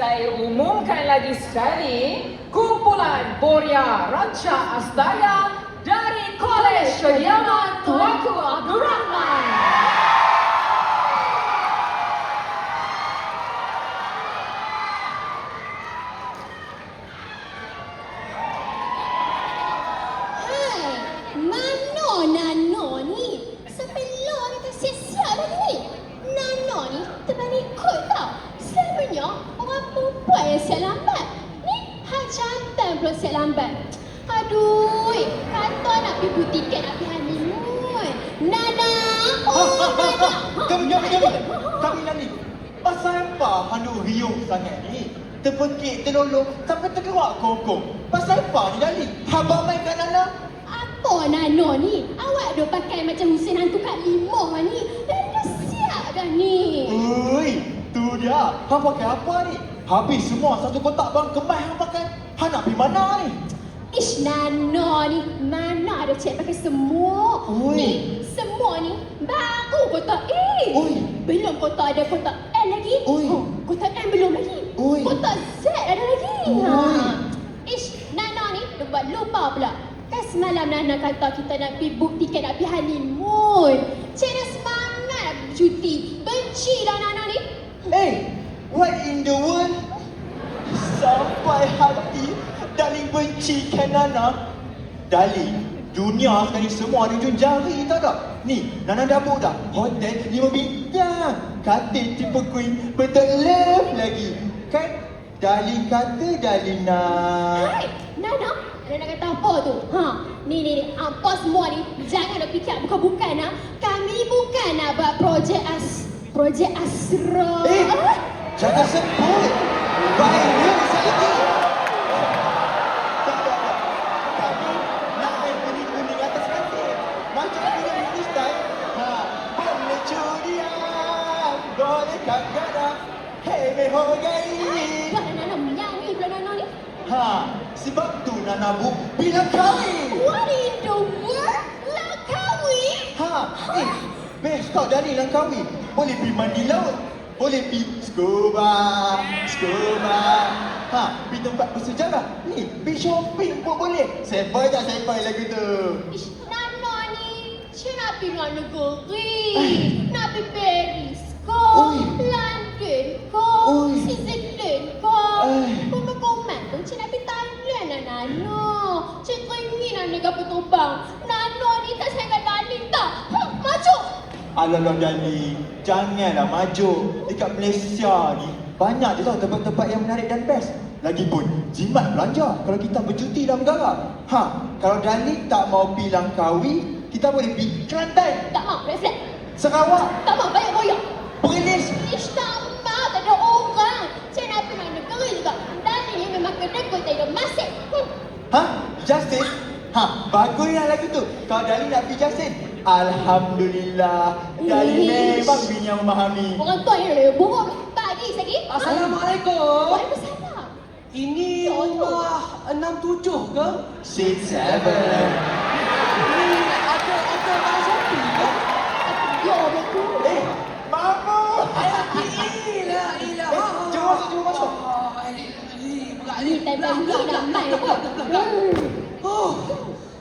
saya umumkan lagi sekali, kumpulan Boria Ranca Astaya dari Kolej Kediaman Tuanku Abdul Rahman. Nano ni sebelum ni tak siap-siap lagi ni. Nano ni terbalik ikut tau. Selalunya orang perempuan yang siap lambat. Ni hak jantan pula siap lambat. Aduh, kata nak pergi beli tiket nak pergi honeymoon. Nana, Nana. Jom. Kami nak ni. Pasal apa Hanu riuh sangat ni? Terpekik, terlolong, sampai terkerak kongkong. Pasal apa ni Dali? Habang main kat Nana? Apa Nano ni? Awak dah pakai macam Husin hantu kat limau ni. Dah siap dah ni. Ui, tu dia. Hang pakai apa ni? Habis semua satu kotak bang kemas hang pakai. Hang nak pergi mana ni? Ish Nano ni, mana ada cik pakai semua. Ui. Ni, semua ni baru kotak A. Ui. Belum kotak ada kotak L lagi. Ui. Kotak M belum lagi. Ui. Kotak Z ada lagi. Ui. Ish Nano ni, dia buat lupa pula. Kan semalam Nana kata kita nak pergi book tiket nak pergi honeymoon. Cik dah semangat nak cuti. Benci dah Nana ni. What in the world? Sampai hati Dali benci kan Nana? Dali, dunia sekarang ni semua ada ujung jari tahu tak? Ni, Nana dah book dah. Hotel 5 bintang. Katil tipe queen, betul love lagi. Kan? Dali kata Dali nak. Hai, Nana nak kata apa tu? Ni, apa semua ni? Jangan nak fikir bukan-bukan ha. Kami bukan nak buat projek Asra. Jangan sebut. Virus lagi. Kami nak main kuning-kuning atas katil. Macam kuning ini style. Boleh curian, boleh kadang-kadang. Hey, mehogai. Jangan Nana menyanyi pula Nana ni. Sebab tu Nana Bu bilang kahwin. What in the world? Langkawi? Best tau dari Langkawi. Boleh pergi mandi laut. Boleh pergi scuba. Pergi tempat bersejarah. Ni, pergi shopping pun boleh. Sepoi lagu tu. Ish, Nana ni, cik nak pergi luar negeri. Nak pergi Paris ke? Oi. London ke? Oi. Switzerland ke? Ai. Komen tu, cik nak pergi Thailand lah Nana. Cik teringin Nana gapa terbang. Nana ni tak sayang darling tak? Maju! Alah Dali, janganlah maju. Dekat Malaysia ni, banyak je tau tempat-tempat yang menarik dan best. Lagipun, jimat belanja kalau kita bercuti dalam negara. Kalau Dali tak mau pergi Langkawi, kita boleh pergi Kelantan, Tak mau, reflect. Sarawak, Tak mau, banyak boyak. Perlis. Ish, tak mau, tak ada orang. Cik nak pergi luar negeri juga. Darling ni memang kedekut, tak ada masik. Justin? Baguslah lagu tu. Kalau Dali nak pergi Justin, Alhamdulillah. Dali Ish. memang bini yang memahami. Orang tua yang lebih buruk. Pagi lagi. Assalamualaikum. Waalaikumsalam. Ini rumah 67 ke? 6-7. Ini ada Bang Sofi ke? Ya, betul. Mamu. Ilah. Jom masuk. Berat Ni time-time ni dah main tu.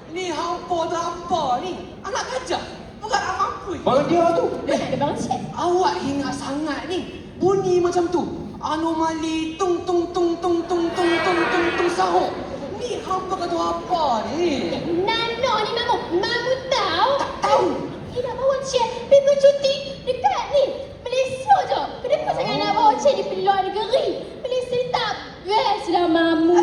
Ni hampa tu apa ni? Anak gajah? Berat amat mampu. Baru dia tu. Ada bang cik. Awak ingat sangat ni. Bunyi macam tu. Anomali tung sahur. Ni hampa kata apa ni? Nano ni mamu tahu? Tak tahu. Dia nak bawa cik pergi bercuti dekat ni. Malaysia je. Kenapa sangat nak bawa cik di luar negeri? Malaysia ni tak best lah mamu.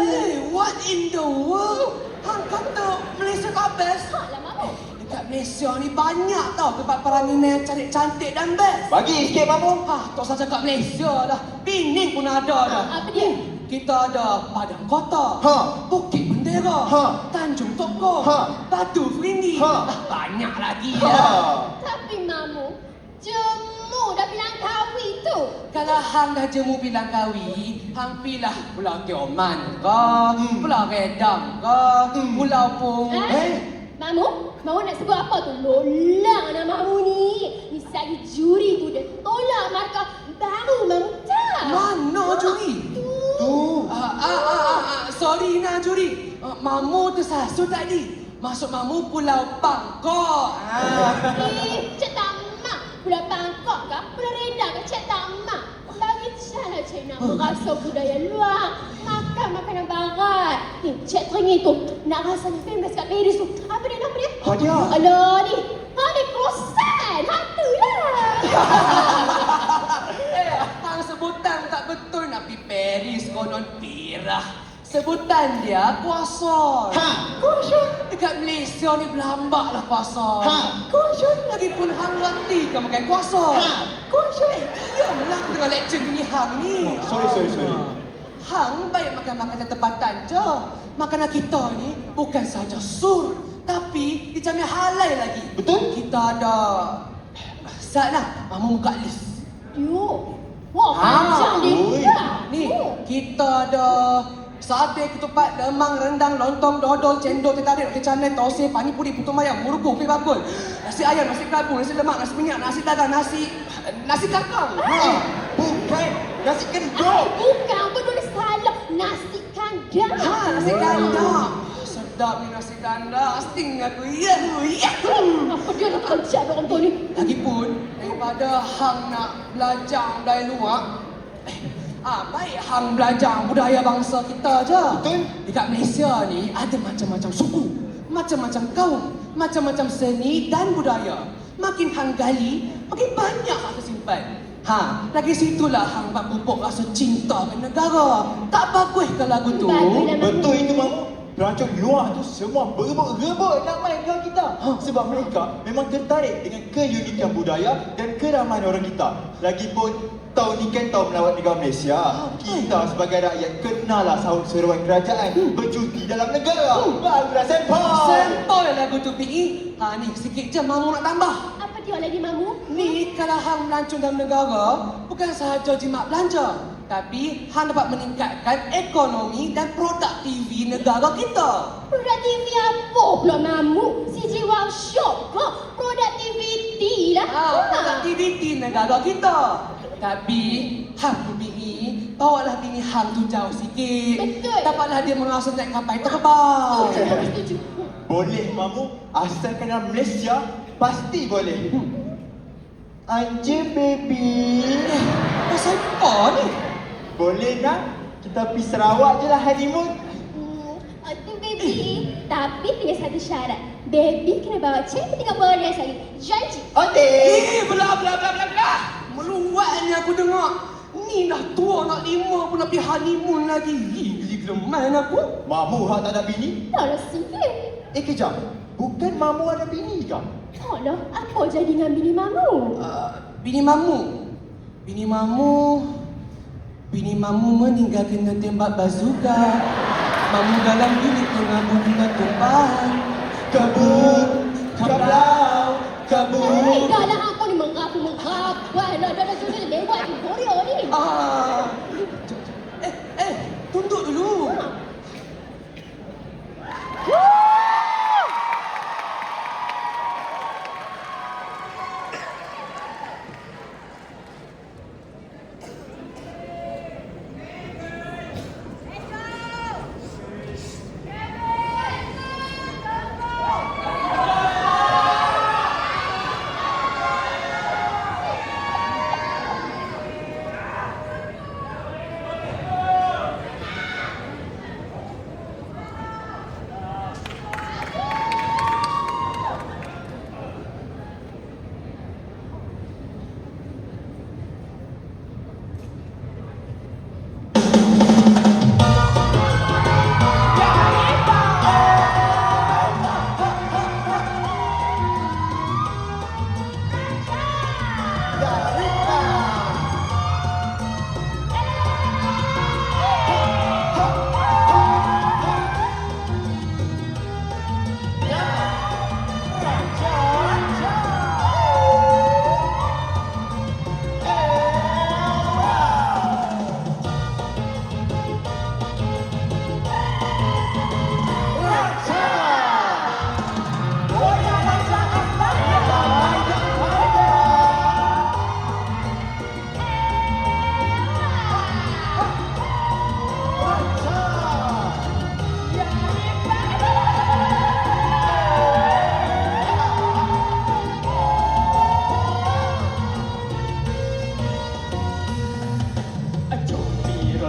What in the world? Hang kata Malaysia tak best? Tak lah mamu. Dekat Malaysia ni banyak tau tempat peranginan yang cantik-cantik dan best. Bagi sikit Mamu. Tak usah cakap Malaysia dah. Pening pun ada dah. Apa dia? Kita ada Padang Kota, Bukit Bendera, Tanjung Tokong, Batu Feringgi. Banyak lagi ya. Tapi mamu, jemu dah bilang kawi tu. Kalau hang dah jemu bilang kawi, hang pilah Pulau Tioman ke, Pulau Redang ke, Pulau Pung. Mamu nak sebut apa tu? Lolang nama mamu ni. Ni sagi juri tu dia tolak markah baru mamu tak. Mana juri? Tu Sorry nak juri. Mamu tersasul tadi. Maksud mamu Pulau Bangkok. Cik Tamak, Pulau Bangkok ke? Pulau Redang ke Cik Tamak? Bagi cara Cik nak merasa budaya luar. Makan makanan barat. Ni, Cik teringin tu. Nak rasa ni famous kat Paris tu. Apa dia nama dia? Hadia. Alah ni. Ni croissant. Hantulah. Hang sebutan tak betul nak pergi Paris konon pirah. Sebutan dia kuasa. Kuasa. Dekat Malaysia ni berlambak lah kuasa. Kuasa. Lagipun hang reti kan makan kuasa. Kuasa. Diamlah dengan lecture ni hang ni. Sorry. Hang baik makan-makan tempatan je. Makanan kita ni bukan saja sur, tapi dijamin halal lagi. Betul? Kita ada Satlah, Mamu buka list. Yo. Wah, panjang oi. dia. Ni, kita ada sate, ketupat, lemang, rendang, lontong, dodol, cendol, teh tarik, roti canai, tosai, pani puri, putu mayam, muruku, kuih bakul, nasi ayam, nasi kerabu, nasi lemak, nasi minyak, nasi dagang, nasi kangkang. Bukan nasi kendor. Bukan, apa tulis salah. Nasi kandang. Nasi kandang. Sedap ni nasi kandang. Asting aku. Ya. Apa dia nak kerja orang tu ni? Lagipun, daripada hang nak belajar dari luar, baik hang belajar budaya bangsa kita je. Betul. Dekat Malaysia ni ada macam-macam suku, macam-macam kaum, macam-macam seni dan budaya. Makin hang gali, makin banyak hang tersimpan. Lagi situlah hang bak pupuk rasa cinta ke negara. Tak bagus ke lagu tu? Baguslah. Betul itu, Mamu. Pelancong luar tu semua berebut-rebut nak main dengan kita. Sebab mereka memang tertarik dengan keunikan budaya dan keramahan orang kita. Lagipun, tahun ni kan tahun melawat negara Malaysia. Kita sebagai rakyat kenalah sahut seruan kerajaan bercuti dalam negara. Barulah sempoi. Sempoi lagu tu PE. Ni sikit je Mamu nak tambah. Apa dia lagi, Mamu? Ni kalau hang melancong dalam negara, bukan sahaja jimat belanja, tapi hang dapat meningkatkan ekonomi dan produktiviti negara kita. Produktiviti apa pula, Mamu? CJ Workshop ke? Produktiviti lah. Produktiviti negara kita. Tapi hang PE, bawalah bini hang tu jauh sikit. Betul. Dapatlah dia merasa naik kapal terbang. Setuju. Boleh, Mamu. Asalkan dalam Malaysia, pasti boleh. Anje, baby. Pasal apa ni? Boleh nak? Kita pergi Sarawak je lah honeymoon. Aduh, baby. Tapi dengan satu syarat. Baby kena bawa cek ketika beres lagi. Janji. Okey. Belah. Meluatnya aku dengar. Ni dah tua nak 5 pun nak pergi honeymoon lagi. Gila main aku. Mamu hak tak ada bini? Tak lah sikit. Kejap. Bukan Mamu ada bini ke? Tak lah. Apa jadi dengan bini Mamu? Bini Mamu meninggal kena tembak bazooka. Mamu dalam bilik tengah bunga tumpah. Kabur, kablau, kabur. Dah lah apa ni merapu. Dah sudah lewat ni Korea ni. Tunduk dulu.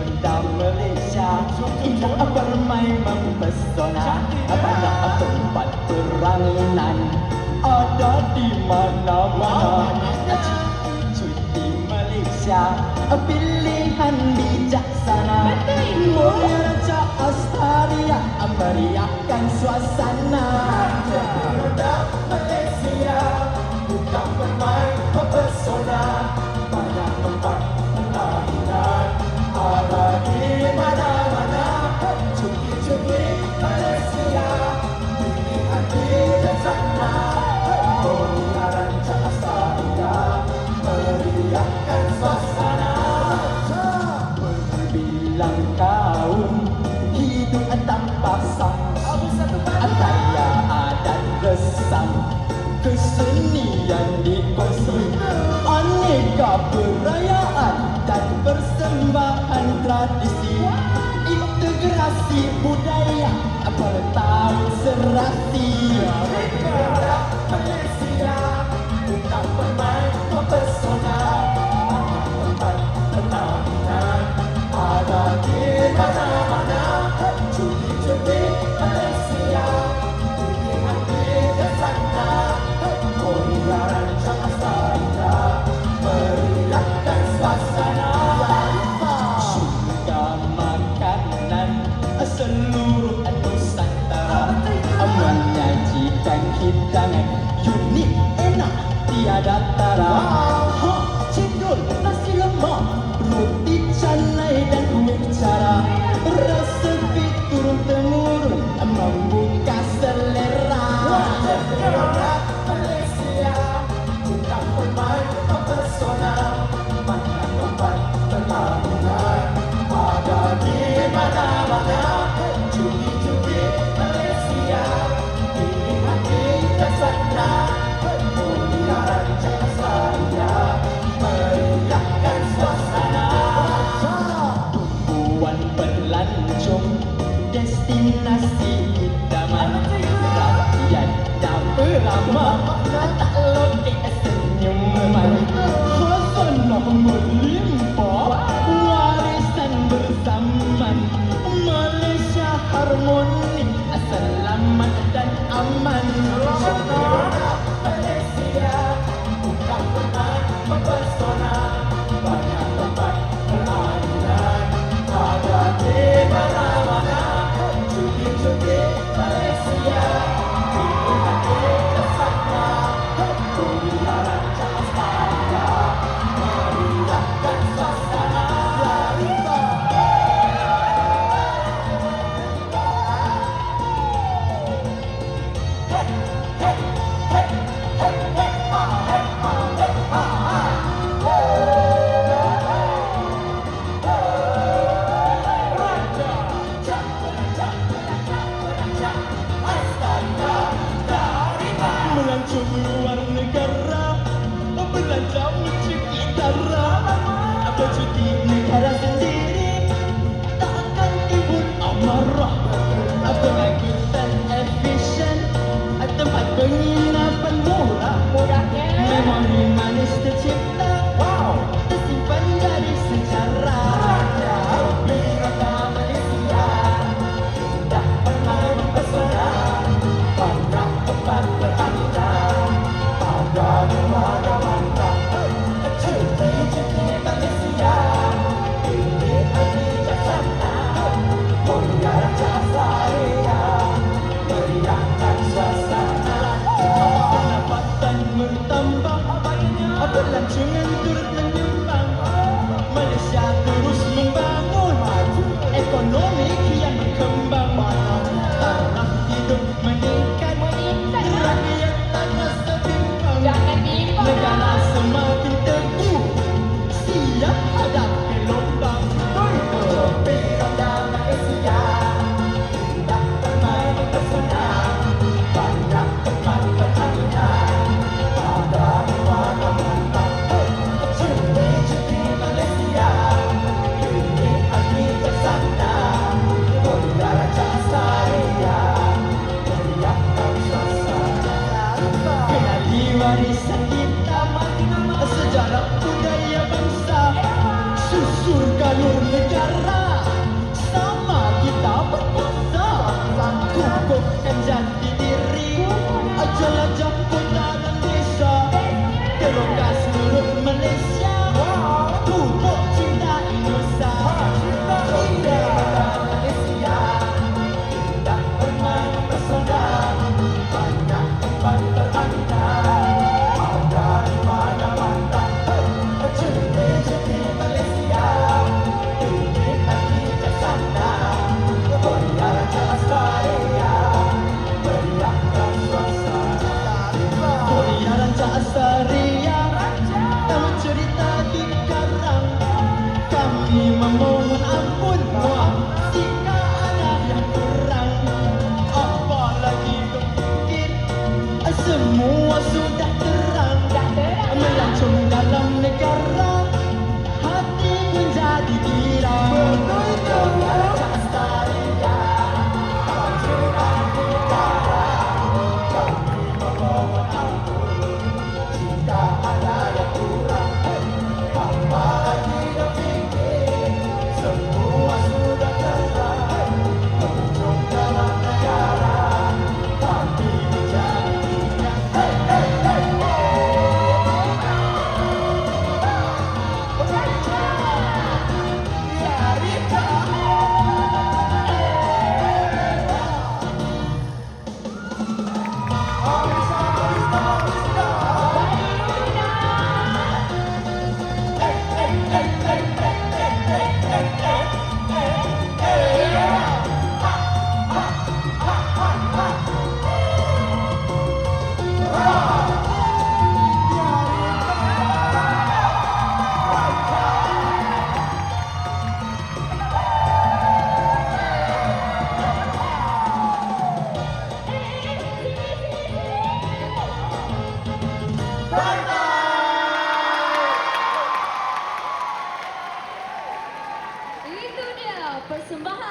indah Malaysia. Indah bermain mempesona, banyak tempat peraminan ada di mana-mana. Cuti Malaysia, pilihan bijaksana. Mulia Raja Astaria, meriahkan suasana. Indah Malaysia, bukan bermain mempesona, banyak tempat peraminan ada di mana-mana. Cuti Malaysia, pilihan bijaksana. Mulia Raja Astaria, meriahkan suasana. Berbilang tahun hidup tanpa sanksi, kaya dan resam, kesenian dikongsi, aneka perayaan dan persembahan tradisi, integrasi budaya bertahun serasi. Indah Malaysia, bukan bermain mempesona, tempat pertaminan ada di mana-mana. Cuti Malaysia, pilihan bijaksana. Mulia Raja Astaria, meriahkan suasana. Surga makanan seluruh Nusantara, menyajikan hidangan unik enak tiada tara. Cendol, nasi lemak, roti canai dan kuih cara, resepi turun temurun membuka selera. Indah Malaysia, bukan bermain mempesona, banyak tempat pertaminan ada di mana-mana. Cuti Malaysia, pilihan bijaksana. Mulia Raja Astaria, meriahkan suasana. Tumpuan pelancong, destinasi idaman, rakyat dan beramah, tak logik senyuman. Khazanah melimpah, warisan bersamaan. Malaysia harmoni, selamat dan aman. Indah Malaysia, bukan bermain mempesona, banyak tempat peraminan ada di mana-mana. Cuti Malaysia, pilihan bijaksana. Mulia Raja Astaria, meriahkan suasana. Hey, hey.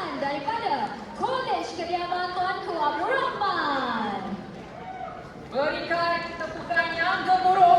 persembahan daripada Kolej Kediaman Tuanku Abdul Rahman. Berikan tepukan yang gemuruh